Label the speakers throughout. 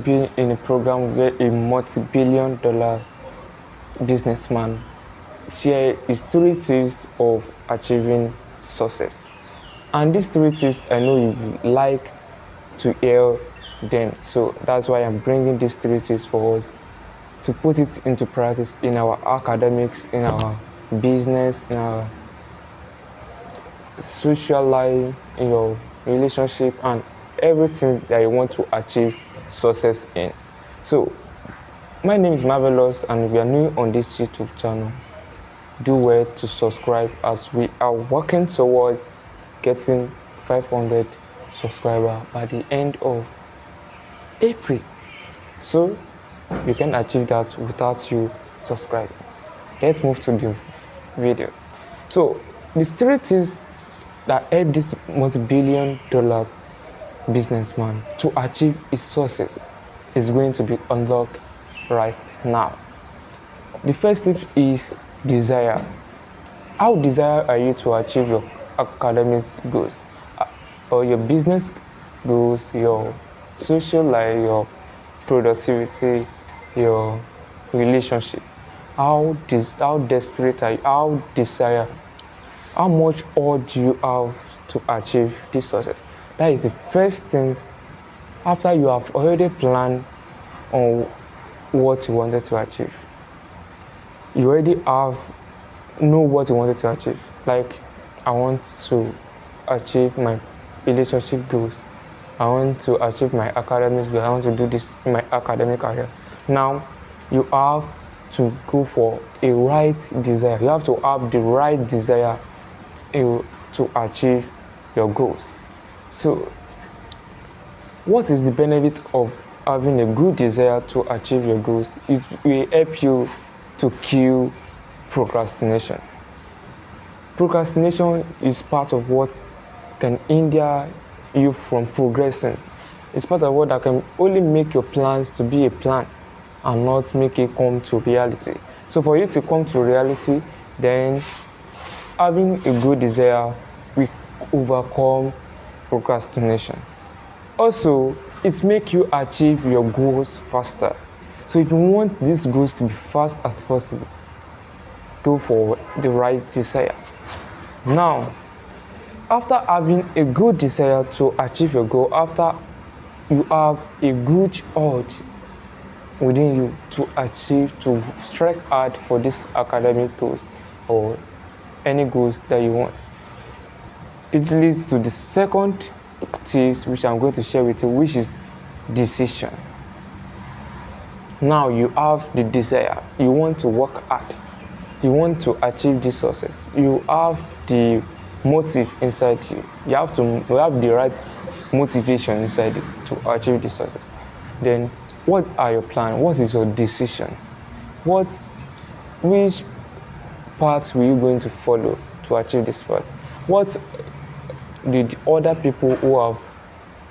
Speaker 1: Being in a program where a multi-billion-dollar businessman share his 3 tips of achieving success. And these 3 tips, I know you like to hear them, so that's why I'm bringing these 3 tips for us to put it into practice in our academics, in our business, in our social life, in your relationship, and everything that you want to achieve success in. So my name is Marvelous, and if you are new on this YouTube channel, do well to subscribe as we are working towards getting 500 subscribers by the end of April. So you can achieve that without you subscribing. Let's move to the video. So these 3 tips that help this multi-billion-dollar businessman to achieve his success is going to be unlocked right now. The first tip is desire. How desire are you to achieve your academic goals, or your business goals, your social life, your productivity, your relationship? How desperate are you? How desire? How much all do you have to achieve this success? That is the first thing. After you have already planned on what you wanted to achieve, you already know what you wanted to achieve. Like, I want to achieve my relationship goals, I want to achieve my academic goals, I want to do this in my academic career. Now you have to go for a right desire. You have to have the right desire to achieve your goals. So what is the benefit of having a good desire to achieve your goals? It will help you to kill procrastination. Procrastination is part of what can hinder you from progressing. It's part of what that can only make your plans to be a plan and not make it come to reality. So for you to come to reality, then having a good desire will overcome procrastination. Also, it makes you achieve your goals faster. So if you want these goals to be fast as possible, go for the right desire. Now, after having a good desire to achieve your goal, after you have a good urge within you to strike hard for these academic goals or any goals that you want, it leads to the second tip, which I'm going to share with you, which is decision. Now you have the desire, you want to work hard, you want to achieve this success, you have the motive inside you, you have the right motivation inside you to achieve this success. Then what are your plans? What is your decision? Which path were you going to follow to achieve this path? What did other people who have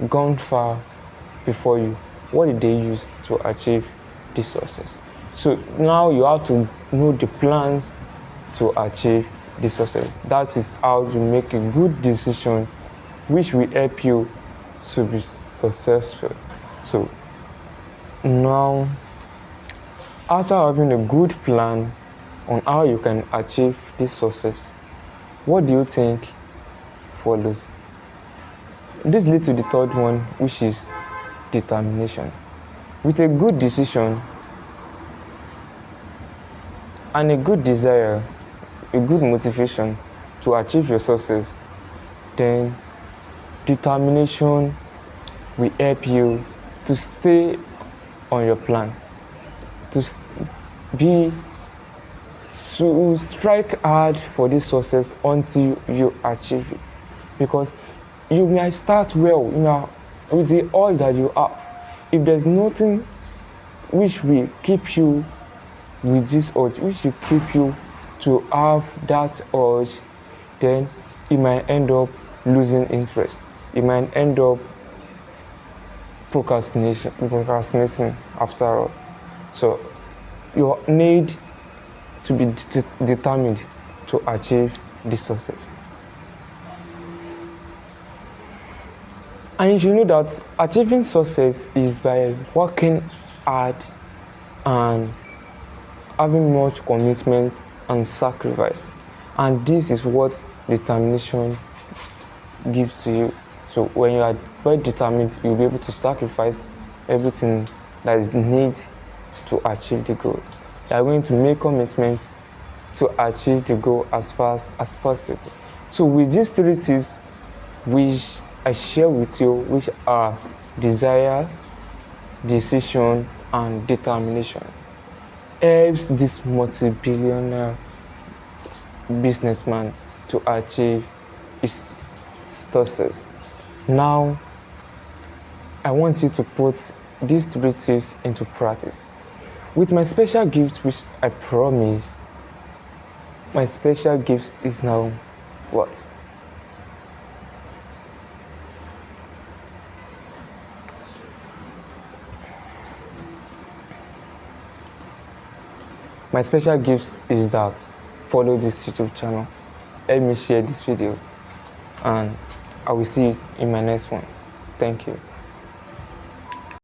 Speaker 1: gone far before you, what did they use to achieve this success? So now you have to know the plans to achieve this success. That is how you make a good decision which will help you to be successful. So now, after having a good plan on how you can achieve this success, what do you think follows? This leads to the third one, which is determination. With a good decision and a good desire, a good motivation to achieve your success, then determination will help you to stay on your plan, to strike hard for this success until you achieve it. Because you might start well, with the all that you have. If there's nothing which will keep you with this urge, which will keep you to have that urge, then you might end up losing interest. You might end up procrastinating after all. So you need to be determined to achieve this success. And you should know that achieving success is by working hard and having much commitment and sacrifice. And this is what determination gives to you. So when you are very determined, you'll be able to sacrifice everything that is needed to achieve the goal. You are going to make commitments to achieve the goal as fast as possible. So with these three things which I share with you, which are desire, decision, and determination, helps this multi-billionaire businessman to achieve his success. Now, I want you to put these three tips into practice. With my special gift, which I promise, my special gift is now what? My special gift is that follow this YouTube channel, help me share this video, and I will see you in my next one. Thank you.